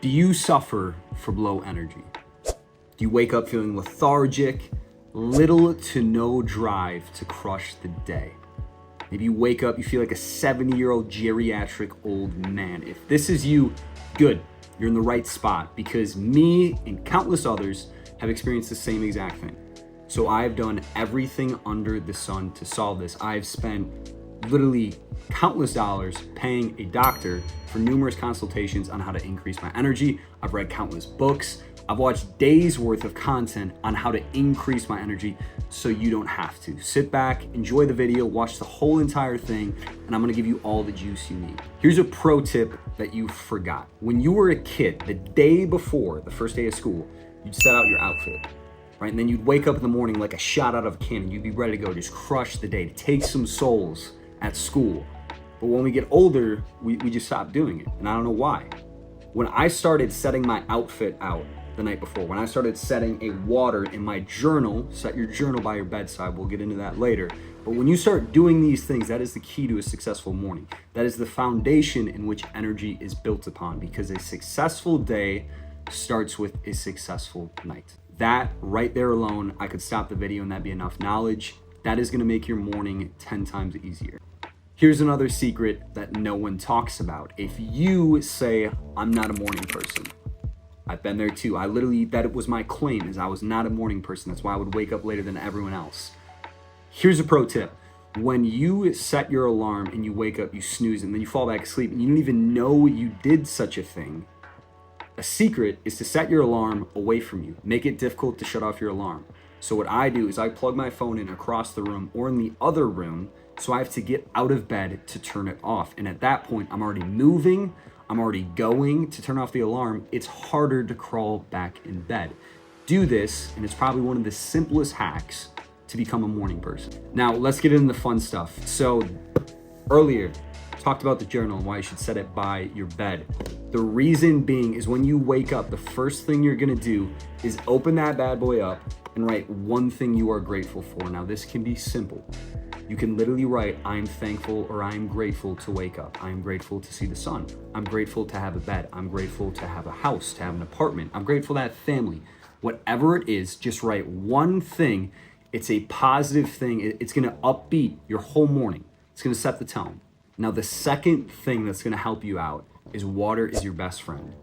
Do you suffer from low energy? Do you wake up feeling lethargic, little to no drive to crush the day? Maybe you wake up, you feel like a 70-year-old geriatric old man. If this is you, good, you're in the right spot, because me and countless others have experienced the same exact thing. So I've done everything under the sun to solve this. I've spent literally countless dollars paying a doctor for numerous consultations on how to increase my energy. I've read countless books. I've watched days worth of content on how to increase my energy so you don't have to. Sit back, enjoy the video, watch the whole entire thing, and I'm gonna give you all the juice you need. Here's a pro tip that you forgot. When you were a kid, the day before the first day of school, you'd set out your outfit, right? And then you'd wake up in the morning like a shot out of a cannon. You'd be ready to go, just crush the day, to take some souls at school. But when we get older, we just stop doing it. And I don't know why. When I started setting my outfit out the night before, when I started setting a water in my journal, set your journal by your bedside, we'll get into that later. But when you start doing these things, that is the key to a successful morning. That is the foundation in which energy is built upon, because a successful day starts with a successful night. That right there alone, I could stop the video and that'd be enough knowledge. That is gonna make your morning 10 times easier. Here's another secret that no one talks about. If you say, I'm not a morning person, I've been there too. That was my claim, is I was not a morning person. That's why I would wake up later than everyone else. Here's a pro tip. When you set your alarm and you wake up, you snooze, and then you fall back asleep and you don't even know you did such a thing, a secret is to set your alarm away from you. Make it difficult to shut off your alarm. So what I do is I plug my phone in across the room or in the other room, so I have to get out of bed to turn it off. And at that point, I'm already moving, I'm already going to turn off the alarm. It's harder to crawl back in bed. Do this, and it's probably one of the simplest hacks to become a morning person. Now, let's get into the fun stuff. So earlier, talked about the journal and why you should set it by your bed. The reason being is when you wake up, the first thing you're gonna do is open that bad boy up and write one thing you are grateful for. Now, this can be simple. You can literally write, I'm thankful or I'm grateful to wake up. I'm grateful to see the sun. I'm grateful to have a bed. I'm grateful to have a house, to have an apartment. I'm grateful to have family. Whatever it is, just write one thing. It's a positive thing. It's gonna upbeat your whole morning. It's gonna set the tone. Now, the second thing that's gonna help you out is water is your best friend.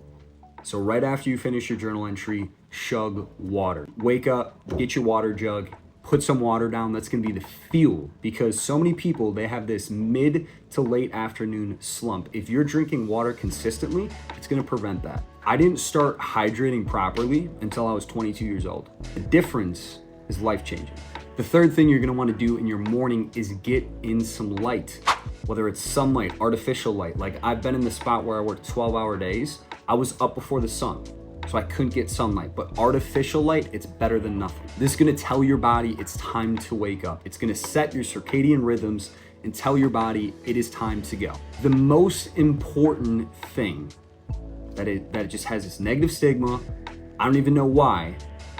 So right after you finish your journal entry, chug water. Wake up, get your water jug, put some water down. That's gonna be the fuel, because so many people, they have this mid to late afternoon slump. If you're drinking water consistently, it's gonna prevent that. I didn't start hydrating properly until I was 22 years old. The difference is life-changing. The third thing you're gonna wanna do in your morning is get in some light, whether it's sunlight, artificial light. Like, I've been in the spot where I work 12-hour days. I was up before the sun, so I couldn't get sunlight, but artificial light, it's better than nothing. This is gonna tell your body it's time to wake up. It's gonna set your circadian rhythms and tell your body it is time to go. The most important thing that it just has this negative stigma, I don't even know why,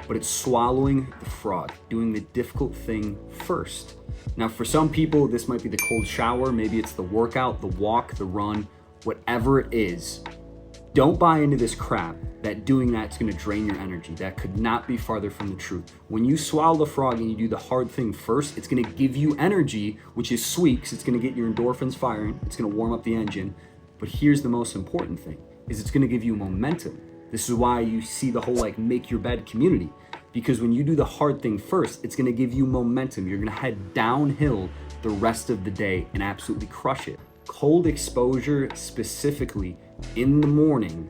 but it's swallowing the frog, doing the difficult thing first. Now, for some people, this might be the cold shower, maybe it's the workout, the walk, the run, whatever it is. Don't buy into this crap that doing that's gonna drain your energy. That could not be farther from the truth. When you swallow the frog and you do the hard thing first, it's gonna give you energy, which is sweet, because it's gonna get your endorphins firing, it's gonna warm up the engine. But here's the most important thing, is it's gonna give you momentum. This is why you see the whole like make your bed community, because when you do the hard thing first, it's gonna give you momentum. You're gonna head downhill the rest of the day and absolutely crush it. Cold exposure specifically in the morning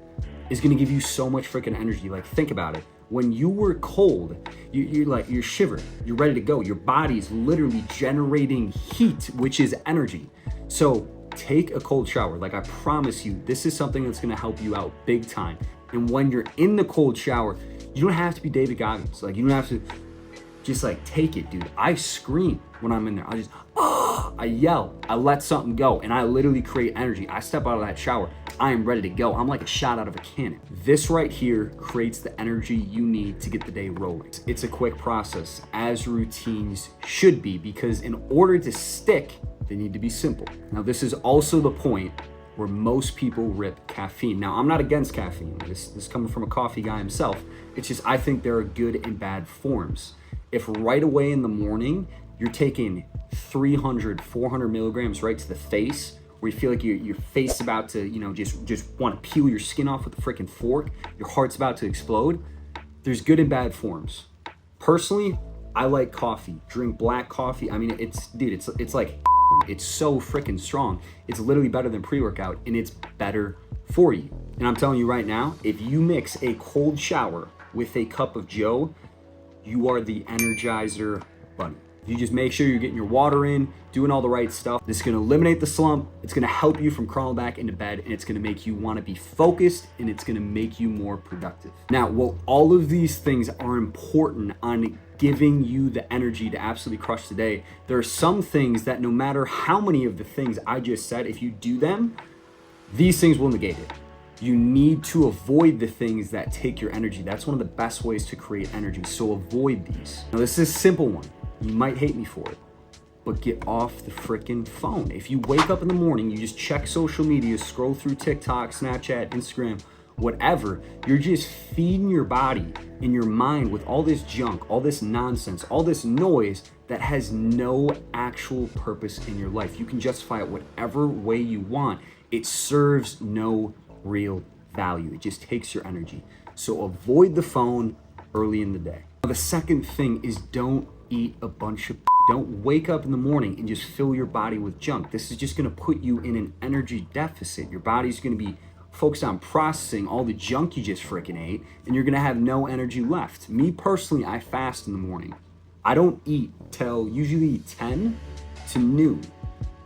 is gonna give you so much freaking energy. Like, think about it. When you were cold, you're shivering, you're ready to go. Your body's literally generating heat, which is energy. So take a cold shower. Like, I promise you, this is something that's gonna help you out big time. And when you're in the cold shower, you don't have to be David Goggins. Like, you don't have to just like take it, dude. I scream when I'm in there. I yell, I let something go, and I literally create energy. I step out of that shower, I am ready to go. I'm like a shot out of a cannon. This right here creates the energy you need to get the day rolling. It's a quick process, as routines should be, because in order to stick, they need to be simple. Now, this is also the point where most people rip caffeine. Now, I'm not against caffeine. This is coming from a coffee guy himself. It's just, I think there are good and bad forms. If right away in the morning, you're taking 300, 400 milligrams right to the face, where you feel like your face is about to, just want to peel your skin off with a freaking fork, your heart's about to explode, there's good and bad forms. Personally, I like coffee. Drink black coffee. I mean, it's like, it's so freaking strong. It's literally better than pre-workout, and it's better for you. And I'm telling you right now, if you mix a cold shower with a cup of Joe, you are the Energizer Bunny. You just make sure you're getting your water in, doing all the right stuff. This is gonna eliminate the slump. It's gonna help you from crawling back into bed, and it's gonna make you wanna be focused, and it's gonna make you more productive. Now, while all of these things are important on giving you the energy to absolutely crush the day, there are some things that no matter how many of the things I just said, if you do them, these things will negate it. You need to avoid the things that take your energy. That's one of the best ways to create energy. So avoid these. Now, this is a simple one. You might hate me for it, but get off the freaking phone. If you wake up in the morning, you just check social media, scroll through TikTok, Snapchat, Instagram, whatever, you're just feeding your body and your mind with all this junk, all this nonsense, all this noise that has no actual purpose in your life. You can justify it whatever way you want. It serves no real value. It just takes your energy. So avoid the phone early in the day. Now, the second thing is don't eat a bunch of don't wake up in the morning and just fill your body with junk. This is just going to put you in an energy deficit. Your body's going to be focused on processing all the junk you just freaking ate, and you're going to have no energy left. Me personally, I fast in the morning. I don't eat till usually 10 to noon.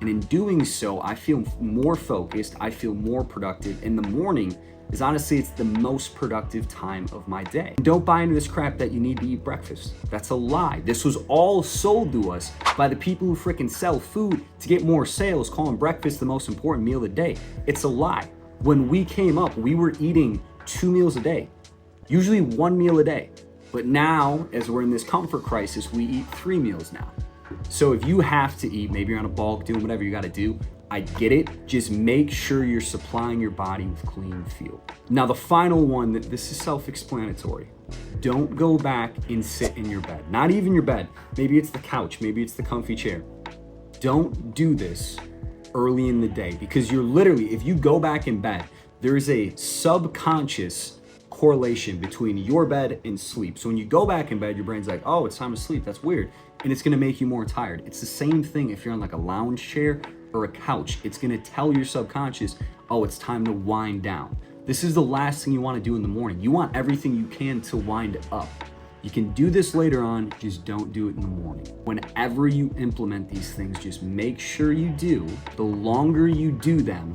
And in doing so, I feel more focused, I feel more productive. In the morning is honestly, it's the most productive time of my day. Don't buy into this crap that you need to eat breakfast. That's a lie. This was all sold to us by the people who freaking sell food to get more sales, calling breakfast the most important meal of the day. It's a lie. When we came up, we were eating 2 meals a day, usually 1 meal a day. But now, as we're in this comfort crisis, we eat 3 meals now. So if you have to eat, maybe you're on a bulk, doing whatever you gotta do, I get it. Just make sure you're supplying your body with clean fuel. Now, the final one, this is self-explanatory. Don't go back and sit in your bed. Not even your bed. Maybe it's the couch, maybe it's the comfy chair. Don't do this early in the day, because you're literally, if you go back in bed, there is a subconscious correlation between your bed and sleep. So when you go back in bed, your brain's like, oh, it's time to sleep. That's weird. And it's gonna make you more tired. It's the same thing if you're on like a lounge chair or a couch. It's gonna tell your subconscious, oh, it's time to wind down. This is the last thing you wanna do in the morning. You want everything you can to wind up. You can do this later on, just don't do it in the morning. Whenever you implement these things, just make sure you do. The longer you do them,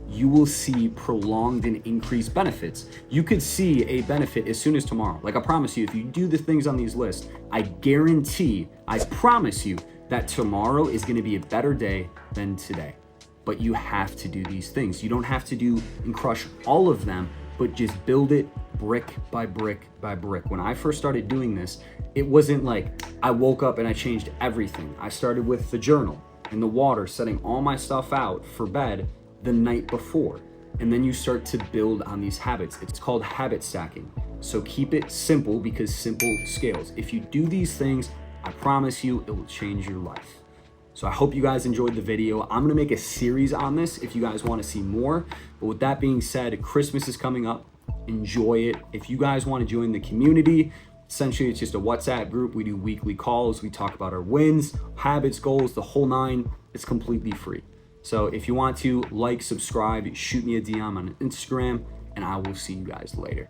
you will see prolonged and increased benefits. You could see a benefit as soon as tomorrow. Like I promise you, if you do the things on these lists, I guarantee, I promise you that tomorrow is gonna be a better day than today. But you have to do these things. You don't have to do and crush all of them, but just build it brick by brick by brick. When I first started doing this, it wasn't like I woke up and I changed everything. I started with the journal and the water, setting all my stuff out for bed the night before. And then you start to build on these habits. It's called habit stacking. So keep it simple, because simple scales. If you do these things, I promise you it will change your life. So I hope you guys enjoyed the video. I'm gonna make a series on this if you guys wanna see more. But with that being said, Christmas is coming up. Enjoy it. If you guys wanna join the community, essentially it's just a WhatsApp group. We do weekly calls. We talk about our wins, habits, goals, the whole nine. It's completely free. So if you want to, like, subscribe, shoot me a DM on Instagram, and I will see you guys later.